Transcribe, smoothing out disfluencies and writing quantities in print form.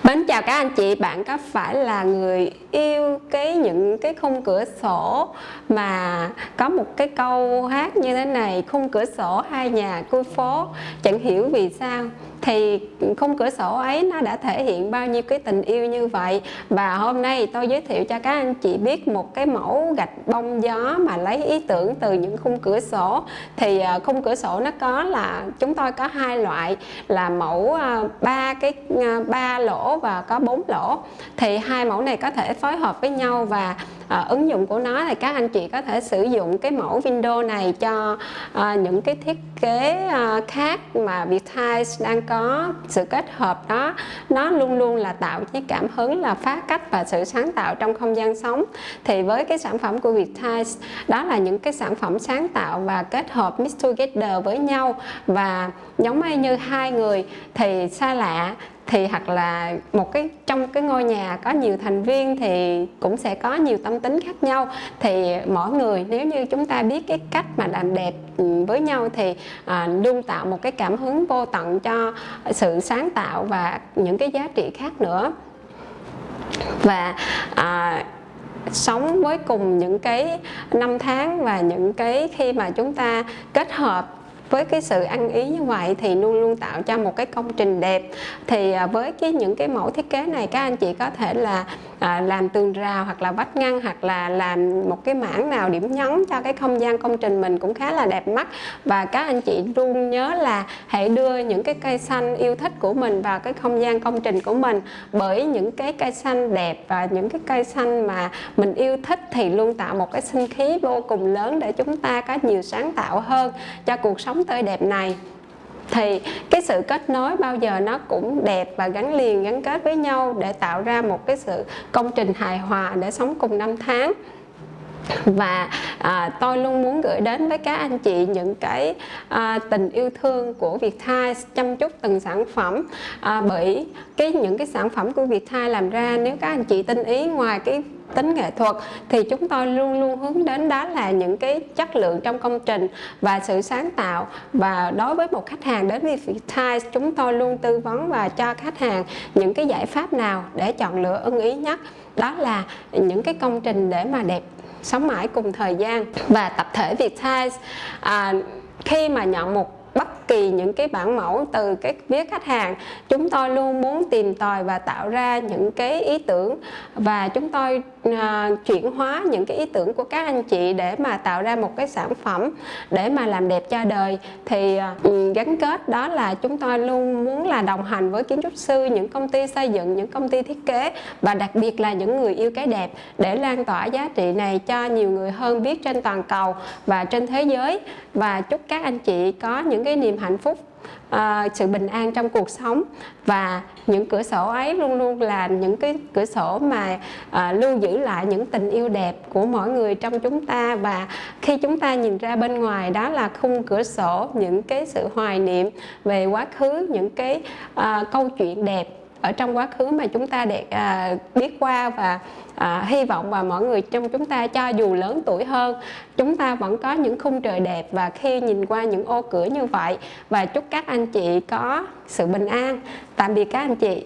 Mến chào các anh chị, bạn có phải là người yêu những cái khung cửa sổ mà có một cái câu hát như thế này: khung cửa sổ hai nhà cuối phố chẳng hiểu vì sao? Thì khung cửa sổ ấy nó đã thể hiện bao nhiêu cái tình yêu như vậy. Và hôm nay tôi giới thiệu cho các anh chị biết một cái mẫu gạch bông gió mà lấy ý tưởng từ những khung cửa sổ. Thì khung cửa sổ nó có là chúng tôi có hai loại, là mẫu 3 lỗ và có 4 lỗ. Thì hai mẫu này có thể phối hợp với nhau, và ứng dụng của nó thì các anh chị có thể sử dụng cái mẫu window này cho những cái thiết kế khác mà Vietiles đang có sự kết hợp đó. Nó luôn luôn là tạo cái cảm hứng là phá cách và sự sáng tạo trong không gian sống. Thì với cái sản phẩm của Vietiles, đó là những cái sản phẩm sáng tạo và kết hợp mix together với nhau, và giống như hai người thì xa lạ, thì hoặc là trong cái ngôi nhà có nhiều thành viên thì cũng sẽ có nhiều tâm tính khác nhau. Thì mỗi người nếu như chúng ta biết cái cách mà làm đẹp với nhau thì luôn tạo một cái cảm hứng vô tận cho sự sáng tạo và những cái giá trị khác nữa. Và sống với cùng những cái năm tháng và những cái khi mà chúng ta kết hợp với cái sự ăn ý như vậy thì luôn luôn tạo cho một cái công trình đẹp. Thì với những cái mẫu thiết kế này, các anh chị có thể là làm tường rào hoặc là vách ngăn, hoặc là làm một cái mảng nào điểm nhấn cho cái không gian công trình mình cũng khá là đẹp mắt. Và các anh chị luôn nhớ là hãy đưa những cái cây xanh yêu thích của mình vào cái không gian công trình của mình, bởi những cái cây xanh đẹp và những cái cây xanh mà mình yêu thích thì luôn tạo một cái sinh khí vô cùng lớn để chúng ta có nhiều sáng tạo hơn cho cuộc sống tươi đẹp này. Thì cái sự kết nối bao giờ nó cũng đẹp và gắn liền, gắn kết với nhau để tạo ra một cái sự công trình hài hòa để sống cùng năm tháng. Và tôi luôn muốn gửi đến với các anh chị những cái tình yêu thương của Vietiles, chăm chút từng sản phẩm. Bởi những cái sản phẩm của Vietiles làm ra, nếu các anh chị tinh ý, ngoài cái tính nghệ thuật thì chúng tôi luôn luôn hướng đến đó là những cái chất lượng trong công trình và sự sáng tạo. Và đối với một khách hàng đến với Vietiles, chúng tôi luôn tư vấn và cho khách hàng những cái giải pháp nào để chọn lựa ưng ý nhất. Đó là những cái công trình để mà đẹp, sống mãi cùng thời gian. Và tập thể Vietiles khi mà nhận bất kỳ những cái bản mẫu từ cái phía khách hàng, chúng tôi luôn muốn tìm tòi và tạo ra những cái ý tưởng, và chúng tôi chuyển hóa những cái ý tưởng của các anh chị để mà tạo ra một cái sản phẩm để mà làm đẹp cho đời. Thì gắn kết đó là chúng tôi luôn muốn là đồng hành với kiến trúc sư, những công ty xây dựng, những công ty thiết kế, và đặc biệt là những người yêu cái đẹp, để lan tỏa giá trị này cho nhiều người hơn biết trên toàn cầu và trên thế giới. Và chúc các anh chị có những cái niềm hạnh phúc, sự bình an trong cuộc sống. Và những cửa sổ ấy luôn luôn là những cái cửa sổ mà lưu giữ lại những tình yêu đẹp của mỗi người trong chúng ta. Và khi chúng ta nhìn ra bên ngoài, đó là khung cửa sổ, những cái sự hoài niệm về quá khứ, những cái câu chuyện đẹp ở trong quá khứ mà chúng ta biết qua. Và hy vọng và mọi người trong chúng ta, cho dù lớn tuổi hơn, chúng ta vẫn có những khung trời đẹp và khi nhìn qua những ô cửa như vậy. Và chúc các anh chị có sự bình an. Tạm biệt các anh chị.